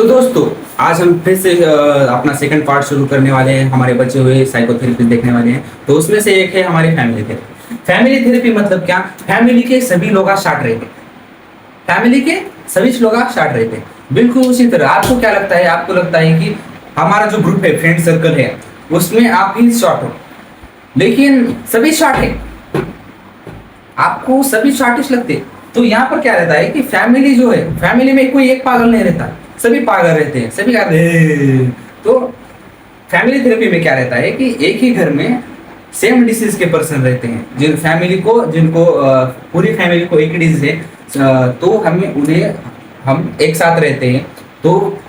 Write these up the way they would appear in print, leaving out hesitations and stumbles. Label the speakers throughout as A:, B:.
A: दोस्तों, आज हम फिर से अपना सेकंड पार्ट शुरू करने वाले हैं। हमारे बचे हुए साइकोथेरेपी देखने वाले हैं। तो उसमें से एक है हमारी फैमिली थेरेपी। फैमिली थेरेपी मतलब क्या? फैमिली के सभी लोग साथ रहते हैं। फैमिली के सभी लोग साथ रहते हैं। बिल्कुल उसी तरह आपको क्या लगता है? आपको लगता है कि हमारा जो ग्रुप है, फ्रेंड सर्कल है, उसमें आप ही शॉर्ट हो, लेकिन सभी शॉर्ट है, आपको सभी शॉर्टिश लगते हैं। तो यहाँ पर क्या रहता है कि फैमिली जो है, फैमिली में कोई एक पागल नहीं रहता, सभी पागल रहते हैं, सभी कहते हैं। तो फैमिली थेरेपी में क्या रहता है कि एक ही घर में सेम डिसीज के पर्सन रहते हैं, जिन फैमिली को जिनको पूरी फैमिली को एक ही डिजीज है, तो हम एक साथ रहते हैं। तो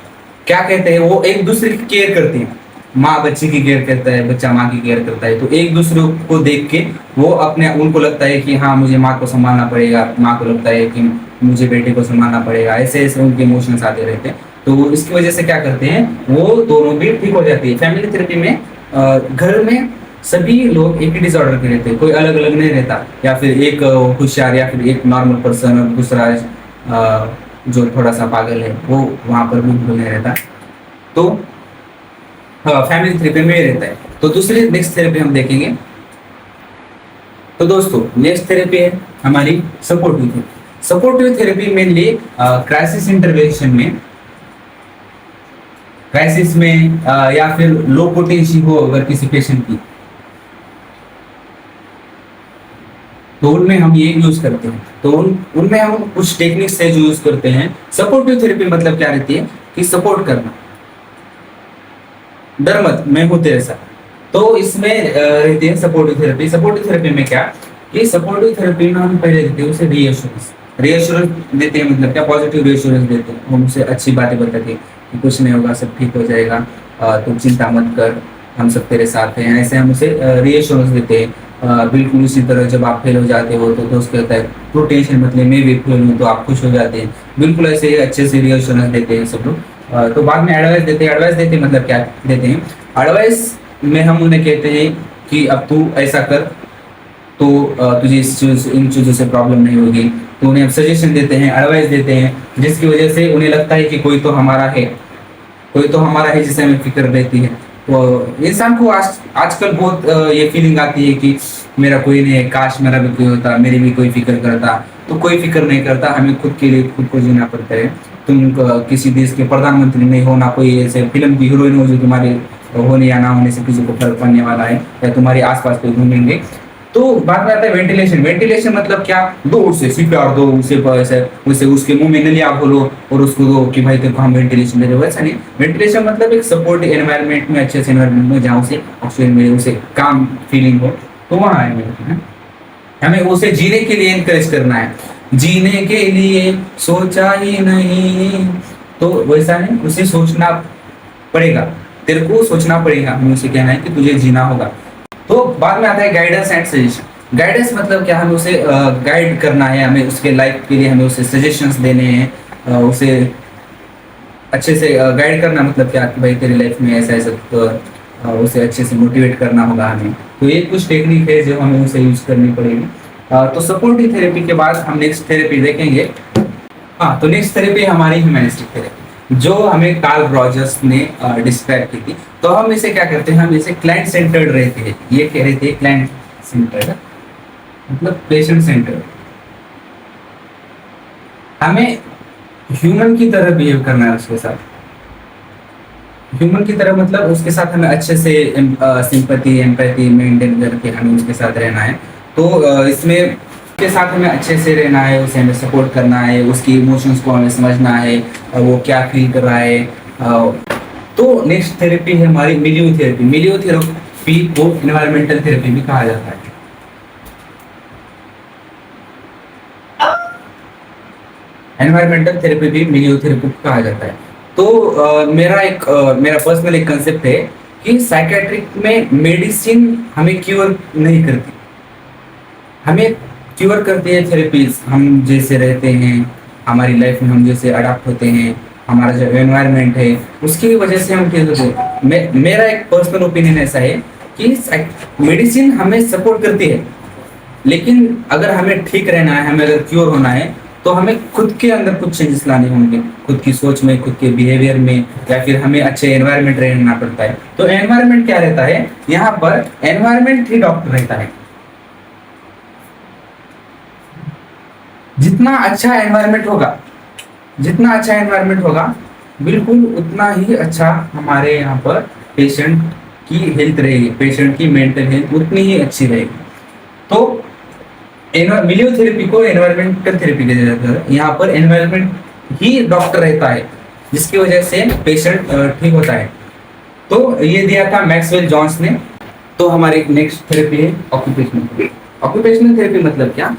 A: क्या कहते हैं, वो एक दूसरे की केयर करते हैं। माँ बच्चे की केयर करता है, बच्चा माँ की केयर करता है। तो एक दूसरे को देख के वो उनको लगता है कि हाँ, मुझे माँ को संभालना पड़ेगा, माँ को लगता है कि मुझे बेटे को संभालना पड़ेगा। ऐसे ऐसे उनके इमोशंस आते रहते हैं। तो इसकी वजह से क्या करते हैं, वो दोनों भी ठीक हो जाती है। फैमिली थेरेपी में घर में सभी लोग एक ही डिसऑर्डर के रहते हैं, कोई अलग अलग नहीं रहता। या फिर एक होशियार या फिर एक नॉर्मल पर्सन और दूसरा जो थोड़ा सा पागल है, वो वहाँ पर बिल्कुल नहीं रहता। तो फैमिली थेरेपी में रहता है। तो दूसरी नेक्स्ट थेरेपी हम देखेंगे। तो दोस्तों, नेक्स्ट थेरेपी है हमारी supportive therapy. Supportive therapy mainly crisis intervention में, क्राइसिस में या फिर लो पोटेंसी हो अगर किसी पेशेंट की, तो उनमें हम ये यूज करते हैं। तो उनमें हम कुछ टेक्निक्स से यूज करते हैं। सपोर्टिव थेरेपी मतलब क्या रहती है कि सपोर्ट करना, डर मत, मैं हूं तेरे साथ। तो इसमें रहती है सपोर्टिव थेरेपी। सपोर्टिव थेरेपी में क्या कि सपोर्टिव थेरेपी में हम पहले देते हैं उसे रीएश्योरेंस देते हैं। मतलब क्या? पॉजिटिव रीएश्योरेंस देते हैं। हम उसे अच्छी बातें बताते हैं कि कुछ नहीं होगा, सब ठीक हो जाएगा, तुम चिंता मत कर, हम सब तेरे साथ हैं। ऐसे हम उसे रीएश्योरेंस देते हैं। बिल्कुल उसी तरह जब आप फेल हो जाते हो तो दोस्त कहता है तो टेंशन मत ले, मैं भी फेल हूँ, तो आप खुश हो जाते हैं। बिल्कुल ऐसे अच्छे से रीएश्योरेंस देते हैं सब लोग। तो बाद में एडवाइस देते हैं। एडवाइस देते हैं मतलब क्या देते हैं? एडवाइस में हम उन्हें कहते हैं कि अब तू ऐसा कर, तो तुझे इन चीज़ों से प्रॉब्लम नहीं होगी। तो उन्हें हम सजेशन देते हैं, एडवाइस देते हैं, जिसकी वजह से उन्हें लगता है कि कोई तो हमारा है, कोई तो हमारा है जिसे हमें फिक्र रहती है। तो इंसान को आजकल बहुत ये फीलिंग आती है कि मेरा कोई नहीं है, काश मेरा भी कोई होता, मेरी भी कोई फिक्र करता। तो कोई फिक्र नहीं करता, हमें खुद के लिए खुद को जीना पड़ता है। तुम किसी देश के प्रधानमंत्री नहीं हो, ना कोई ऐसे फिल्म की हीरोइन हो जो तुम्हारे होने या ना होने से किसी को फर्क पड़ने वाला है, या तुम्हारे आसपास कोई घूमेंगे। तो बाद में आता है वेंटिलेशन। वेंटिलेशन मतलब क्या? दो उसे सीपीआर दो, उसे उसके मुंह में नलिया खोलो और उसको दो कि भाई तेरे को हम वेंटिलेशन दे रहे हो। वैसा नहीं। वेंटिलेशन मतलब एक सपोर्टिव एनवायरनमेंट में, अच्छे से एनवायरनमेंट में जहाँ उसे ऑक्सीजन मिले, उसे काम फीलिंग हो, तो वहाँ है। हमें उसे जीने के लिए इनकरेज करना है। जीने के लिए सोचा ही नहीं, तो वैसा नहीं, उसे सोचना पड़ेगा, तेरे को सोचना पड़ेगा। हमें उसे कहना है कि तुझे जीना होगा। तो बाद में आता है गाइडेंस एंड सजेशन। गाइडेंस मतलब क्या? हमें उसे गाइड करना है, हमें उसके लाइफ के लिए हमें उसे सजेशंस देने हैं, उसे अच्छे से गाइड करना। मतलब क्या कि भाई तेरी लाइफ में ऐसा ऐसा, तो उसे अच्छे से मोटिवेट करना होगा हमें। तो ये कुछ टेक्निक है जो हमें उसे यूज करनी पड़ेगी। तो सपोर्टिव थेरेपी के बाद हम नेक्स्ट थेरेपी देखेंगे। हाँ, तो नेक्स्ट थेरेपी हमारी ह्यूमनिस्टिक थेरेपी, जो हमें कार्ल रॉजर्स ने डिस्क्राइब की थी। तो हम इसे क्या करते हैं, हम इसे क्लाइंट सेंटर्ड रहते हैं। ये कह रहे थे क्लाइंट सेंटर्ड मतलब पेशेंट सेंटर्ड। हमें ह्यूमन की तरह बिहेव करना है उसके साथ। ह्यूमन की तरह मतलब उसके साथ हमें अच्छे से सिंपैथी एम्पैथी मेंटेन करके हमें उसके साथ रहना है। तो इसमें के साथ हमें अच्छे से रहना है, उसे हमें सपोर्ट करना है, उसकी इमोशंस को हमें समझना है, वो क्या फील कर रहा है। तो नेक्स्ट थेरेपी है हमारी मिलियो थेरेपी। मिलियो थेरेपी को एनवायरमेंटल थेरेपी भी कहा जाता है। एनवायरमेंटल थेरेपी भी मिलियो थेरेपी कहा जाता है। तो मेरा पर्सनल एक कंसेप्ट है कि साइकेट्रिक में मेडिसिन हमें क्योर नहीं करती, हमें क्योर करती है थेरेपीज। हम जैसे रहते हैं, हमारी लाइफ में हम जैसे अडाप्ट होते हैं, हमारा जो एनवायरनमेंट है उसकी वजह से हम ठीक होते हैं। मेरा एक पर्सनल ओपिनियन ऐसा है कि मेडिसिन हमें सपोर्ट करती है, लेकिन अगर हमें ठीक रहना है, हमें अगर क्योर होना है, तो हमें खुद के अंदर कुछ चेंजेस लाने होंगे, खुद की सोच में, खुद के बिहेवियर में, या फिर हमें अच्छे एनवायरनमेंट रहना पड़ता है। तो एनवायरनमेंट क्या रहता है, यहाँ पर एनवायरनमेंट ही डॉक्टर रहता है। जितना अच्छा एनवायरनमेंट होगा, जितना अच्छा एनवायरनमेंट होगा, बिल्कुल उतना ही अच्छा हमारे यहाँ पर पेशेंट की हेल्थ रहेगी, पेशेंट की मेंटल हेल्थ उतनी ही अच्छी रहेगी। तो मिलियोथेरेपी को एनवायरमेंटल थेरेपी कहा जाता है। यहाँ पर एनवायरमेंट ही डॉक्टर रहता है, जिसकी वजह से पेशेंट ठीक होता है। तो ये दिया था मैक्सवेल जॉन्स ने। तो हमारी नेक्स्ट थेरेपी है ऑक्यूपेशनल थेरेपी। ऑक्यूपेशनल थेरेपी मतलब क्या,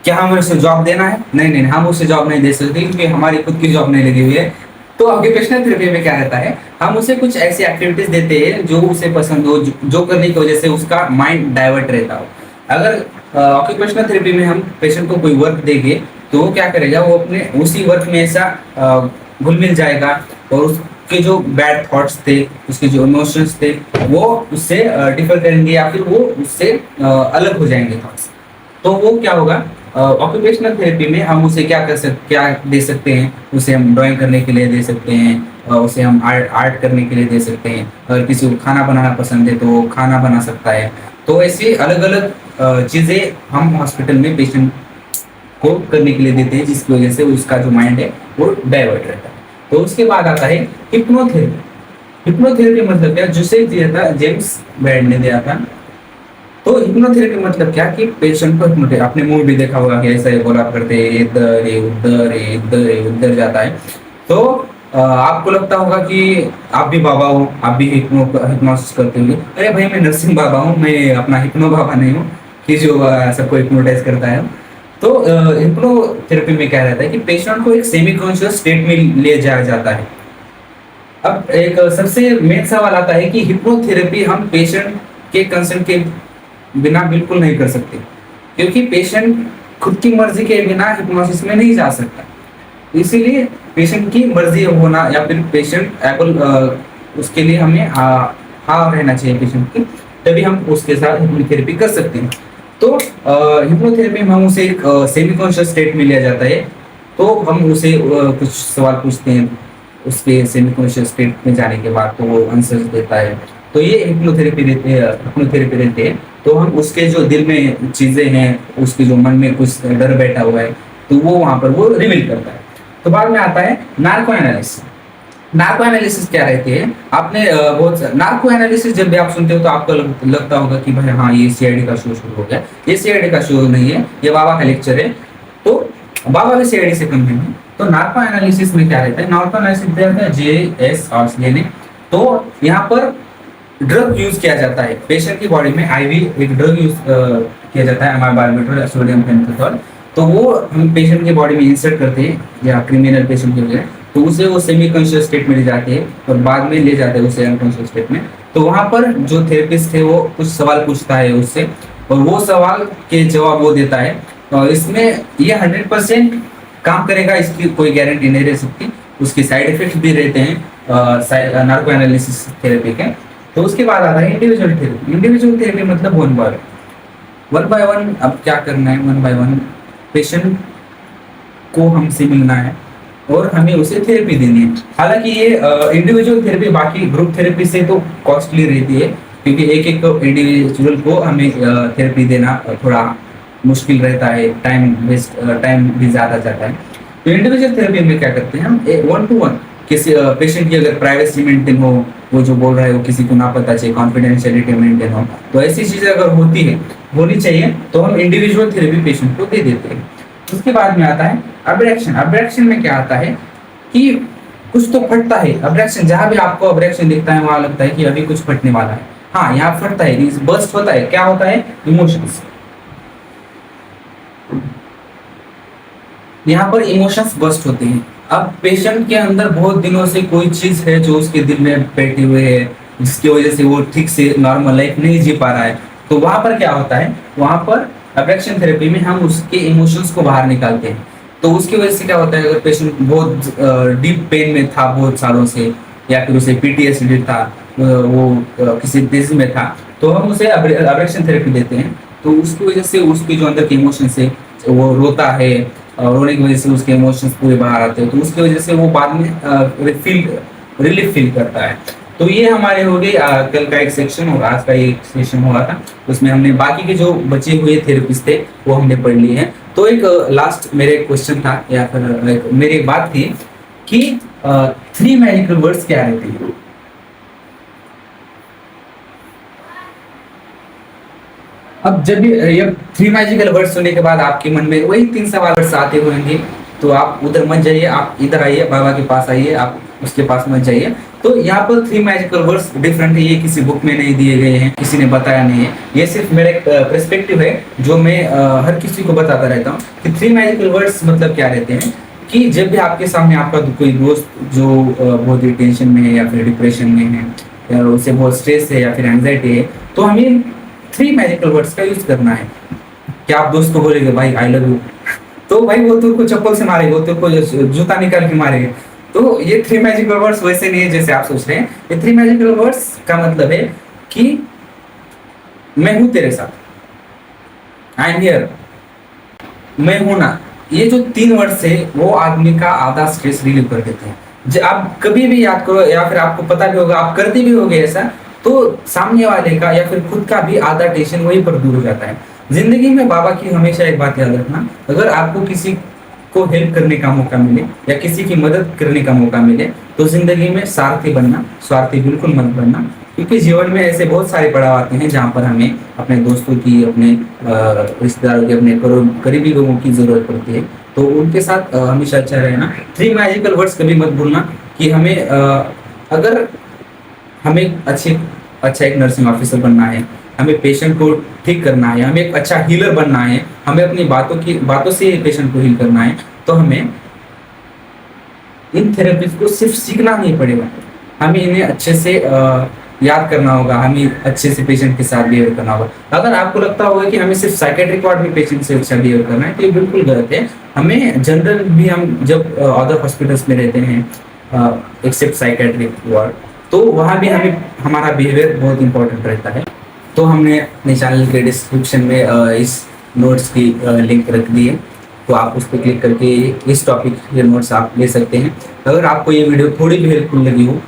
A: क्या हमें उसे जॉब देना है? नहीं नहीं, हम उसे जॉब नहीं दे सकते, क्योंकि हमारी खुद की जॉब नहीं लगी हुई है। तो ऑक्यूपेशनल थेरेपी में क्या रहता है, हम उसे कुछ ऐसी एक्टिविटीज देते हैं जो उसे पसंद हो, जो करने की वजह से उसका माइंड डाइवर्ट रहता हो। अगर ऑक्यूपेशनल थेरेपी में हम पेशेंट को कोई वर्क देंगे, तो वो क्या करेगा, वो अपने उसी वर्क में ऐसा घुल मिल जाएगा, और उसके जो बैड थॉट्स थे, उसके जो इमोशंस थे, वो उससे डिफर करेंगे, या फिर वो उससे अलग हो जाएंगे थॉट्स। तो वो क्या होगा, ऑक्यूपेशनल थेरेपी में हम उसे क्या दे सकते हैं, उसे हम ड्राइंग करने के लिए दे सकते हैं, उसे हम आर्ट करने के लिए दे सकते हैं। अगर किसी को खाना बनाना पसंद है तो वो खाना बना सकता है। तो ऐसे अलग अलग चीज़ें हम हॉस्पिटल में पेशेंट को करने के लिए देते हैं, जिसकी वजह से उसका जो माइंड है वो डाइवर्ट रहता है। तो उसके बाद आता है हिप्नोथेरेपी। हिप्नोथेरेपी मतलब क्या, जिसे दिया था जेम्स बेड ने दिया था। तो हिप्नोथेरेपी मतलब क्या कि पेशेंट को हिप्नोटिक, आपने मूवी भी देखा होगा कि ऐसा ही बोला करते हैं, इधर ये उधर, ये इधर ये उधर जाता है। तो आपको लगता होगा कि आप भी बाबा हो, आप भी हिप्नोसिस करते होंगे। अरे भाई, मैं नरसिंह बाबा हूँ, मैं अपना हिप्नो बाबा नहीं हूँ कि जो सबको हिप्नोटाइज करता है। तो हिप्नोथेरेपी में क्या रहता है कि पेशेंट को एक सेमी कॉन्शियस स्टेट में ले जाया जाता है। अब एक सबसे मेन सवाल आता है कि हिप्नोथेरेपी हम पेशेंट के कंसेंट के बिना बिल्कुल नहीं कर सकते, क्योंकि पेशेंट खुद की मर्जी के बिना हिप्नोसिस में नहीं जा सकता। इसीलिए पेशेंट की मर्जी होना, या फिर पेशेंट एबल, उसके लिए हमें हाँ रहना चाहिए पेशेंट की, तभी हम उसके साथ हिप्नोथेरेपी कर सकते हैं। तो हिप्नोथेरेपी में हम उसे एक सेमी कॉन्शियस स्टेट में लिया जाता है। तो हम उसे कुछ सवाल पूछते हैं, उसके सेमी कॉन्शियस स्टेट में जाने के बाद तो वो आंसर्स देता है। तो ये हिप्नोथेरेपी रहते हैं। तो हम उसके जो दिल में चीजें हैं, उसके जो मन में कुछ डर बैठा हुआ है, तो वो वहां पर वो रिवील करता है। तो बाद में आता है नार्को एनालिसिस। नार्को एनालिसिस क्या रहती है, आपने बहुत नार्को एनालिसिस जब भी आप सुनते हो तो आपको लगता होगा कि भाई हाँ, ये सीआईडी का शो शुरू हो गया। ये सीआईडी का शो नहीं है, ये बाबा का लेक्चर है। तो बाबा भी सीआईडी से कम नहीं है। तो नार्को एनालिसिस में क्या रहता है, नार्को एनालिसिस रहता है जेएस और सीएनए। तो यहाँ पर ड्रग यूज किया जाता है पेशेंट की बॉडी में, आईवी एक ड्रग यूज किया जाता है, एमआर बायोमीटर, सोडियम फेनोथेनोल। तो वो हम पेशेंट की बॉडी में इंसर्ट करते हैं, या क्रिमिनल पेशेंट के लिए, तो उसे वो सेमी कॉन्शियस स्टेट में ले जाते हैं, और बाद में ले जाते हैं उसे अनकॉन्शियस स्टेट में। तो वहां पर जो थेरेपिस्ट है वो कुछ सवाल पूछता है उससे, और वो सवाल के जवाब वो देता है। और इसमें ये 100% काम करेगा, इसकी कोई गारंटी नहीं रह सकती। उसके साइड इफेक्ट्स भी रहते हैं नार्को एनालिसिस थेरेपी के। तो उसके बाद आता है इंडिविजुअल थेरेपी। इंडिविजुअल थेरेपी मतलब वन बाय वन। अब क्या करना है, वन बाय वन पेशेंट को हमसे मिलना है और हमें उसे थेरेपी देनी है। हालांकि ये इंडिविजुअल थेरेपी बाकी ग्रुप थेरेपी से तो कॉस्टली रहती है, क्योंकि एक एक इंडिविजुअल को हमें थेरेपी देना थोड़ा मुश्किल रहता है, टाइम भी ज़्यादा जाता है। तो इंडिविजुअल थेरेपी में क्या करते हैं हम, 1-to-1 किसी पेशेंट की अगर प्राइवेसी मेंटेन हो, वो जो बोल रहा है वो किसी को ना पता चाहिए, कॉन्फिडेंशियलिटी मेंटेन हो, तो ऐसी चीजें अगर होनी चाहिए, तो हम इंडिविजुअल थेरेपी पेशेंट को दे देते हैं। उसके बाद में आता है अब्रैक्शन। अब्रैक्शन में क्या आता है कि कुछ तो फटता है। अब्रैक्शन, जहां भी आपको अब्रैक्शन दिखता है वहां लगता है कि अभी कुछ फटने वाला है। हाँ, यहाँ फटता है, बर्स्ट होता है। क्या होता है, इमोशंस। यहाँ पर इमोशंस बर्स्ट होते हैं। अब पेशेंट के अंदर बहुत दिनों से कोई चीज है जो उसके दिल में बैठी हुई है, जिसकी वजह से वो ठीक से नॉर्मल लाइफ नहीं जी पा रहा है। तो वहां पर क्या होता है, वहां पर अब्रैक्शन थेरेपी में हम उसके इमोशंस को बाहर निकालते हैं। तो उसकी वजह से क्या होता है, अगर पेशेंट बहुत डीप पेन में था बहुत सालों से, या फिर उसे पीटीएसडी था, वो किसी डिजीज में था, तो हम उसे अब्रैक्शन थेरेपी देते हैं। तो उसकी वजह से उसके जो अंदर के इमोशंस है, वो रोता है, रोने की वजह से उसके इमोशंस पूरे बाहर आते हैं, तो उसकी वजह से वो बाद में रिलीफ फील करता है। तो ये हमारे हो गए कल का एक सेक्शन और आज का एक सेशन हुआ था, उसमें हमने बाकी के जो बचे हुए थेरेपिस्ट थे वो हमने पढ़ लिए हैं। तो एक लास्ट मेरे क्वेश्चन था या फिर मेरी एक बात थी कि 3 मैजिकल वर्ड्स क्या रहते हैं? अब जब ये 3 मैजिकल वर्ड्स सुनने के बाद आपके मन में वही 3 सवाल वर्ड्स आते होंगे, तो आप उधर मत जाइए, आप इधर आइए, बाबा के पास आइए, आप उसके पास मत जाइए। तो यहाँ पर 3 मैजिकल वर्ड्स डिफरेंट है, ये किसी बुक में नहीं दिए गए हैं, किसी ने बताया नहीं है, ये सिर्फ मेरा एक पर्सपेक्टिव है जो मैं हर किसी को बताता रहता हूँ कि 3 मैजिकल वर्ड्स मतलब क्या रहते हैं। कि जब भी आपके सामने आपका कोई दोस्त जो बहुत ही टेंशन में है या फिर डिप्रेशन में है या उसे बहुत स्ट्रेस है या फिर एंजाइटी है, तो हमें 3 मैजिकल वर्ड्स का यूज करना है। क्या आप दोस्त को बोलेंगे भाई आई लव यू, तो भाई वो तुमको चप्पल से मारेगा, वो तुमको जूता निकाल के मारेगा। तो ये 3 मैजिकल वर्ड्स वैसे नहीं है जैसे आप सोच रहे हैं। ये 3 मैजिकल वर्ड्स का मतलब है कि मैं हूं तेरे साथ, आई एम हियर, मैं हूं ना। ये जो 3 वर्ड्स है वो आदमी का आधा स्ट्रेस रिलीव कर देते हैं। आप कभी भी याद करो या फिर आपको पता भी होगा, आप करते भी होगे ऐसा, तो सामने वाले का या फिर खुद का भी आधा टेंशन वहीं पर दूर हो जाता है। जिंदगी में बाबा की हमेशा एक बात याद रखना, अगर आपको किसी को हेल्प करने का मौका मिले या किसी की मदद करने का मौका मिले तो जिंदगी में सारथी बनना, स्वार्थी बिल्कुल मत बनना। क्योंकि जीवन में ऐसे बहुत सारे पड़ाव आते हैं जहाँ पर हमें अपने दोस्तों की, अपने रिश्तेदारों की, अपने करीबी लोगों की जरूरत पड़ती है, तो उनके साथ हमेशा अच्छा रहना। 3 मैजिकल वर्ड्स कभी मत भूलना कि हमें अगर हमें अच्छा एक नर्सिंग ऑफिसर बनना है, हमें पेशेंट को ठीक करना है, हमें एक अच्छा हीलर बनना है, हमें अपनी बातों से पेशेंट को हील करना है, तो हमें इन थेरेपीज को सिर्फ सीखना नहीं पड़ेगा, हमें इन्हें अच्छे से याद करना होगा, हमें अच्छे से पेशेंट के साथ बिहेव करना होगा। अगर आपको लगता होगा कि हमें सिर्फ साइकेट्रिक वार्ड में पेशेंट से अच्छा बिहेव करना है, तो ये बिल्कुल गलत है। हमें जनरल भी, हम जब अदर हॉस्पिटल्स में रहते हैं एक्सेप्ट साइकेट्रिक वार्ड, तो वहाँ भी हमें हमारा बिहेवियर बहुत इंपॉर्टेंट रहता है। तो हमने अपने चैनल के डिस्क्रिप्शन में इस नोट्स की लिंक रख दी है, तो आप उस पर क्लिक करके इस टॉपिक के नोट्स आप ले सकते हैं। अगर आपको ये वीडियो थोड़ी भी हेल्पफुल लगी हो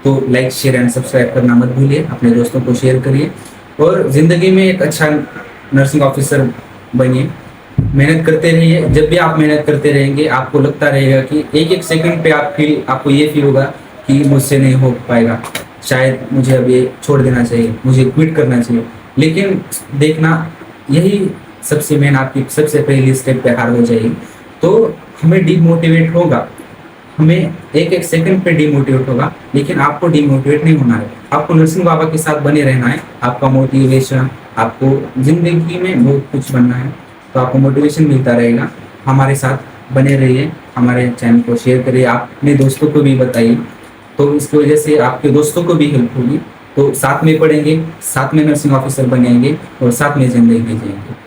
A: तो लाइक, शेयर एंड सब्सक्राइब करना मत भूलिए, अपने दोस्तों को शेयर करिए और ज़िंदगी में एक अच्छा नर्सिंग ऑफिसर बनिए। मेहनत करते रहिए, जब भी आप मेहनत करते रहेंगे आपको लगता रहेगा कि एक एक सेकंड पे आपको ये फील होगा कि मुझसे नहीं हो पाएगा, शायद मुझे अब ये छोड़ देना चाहिए, मुझे क्विट करना चाहिए। लेकिन देखना, यही सबसे मेन आपकी सबसे पहली स्टेप पे हार हो जाएगी। तो हमें डिमोटिवेट होगा, हमें एक एक सेकंड पे डिमोटिवेट होगा, लेकिन आपको डिमोटिवेट नहीं होना है, आपको नरसिंह बाबा के साथ बने रहना है। आपका मोटिवेशन, आपको जिंदगी में बहुत कुछ बनना है, तो आपको मोटिवेशन मिलता रहेगा। हमारे साथ बने रहिए, हमारे चैनल को शेयर करिए, आप अपने दोस्तों को भी बताइए, तो इसकी वजह से आपके दोस्तों को भी हेल्प होगी। तो साथ में पढ़ेंगे, साथ में नर्सिंग ऑफिसर बनेंगे और साथ में जिंदगी जिएंगे।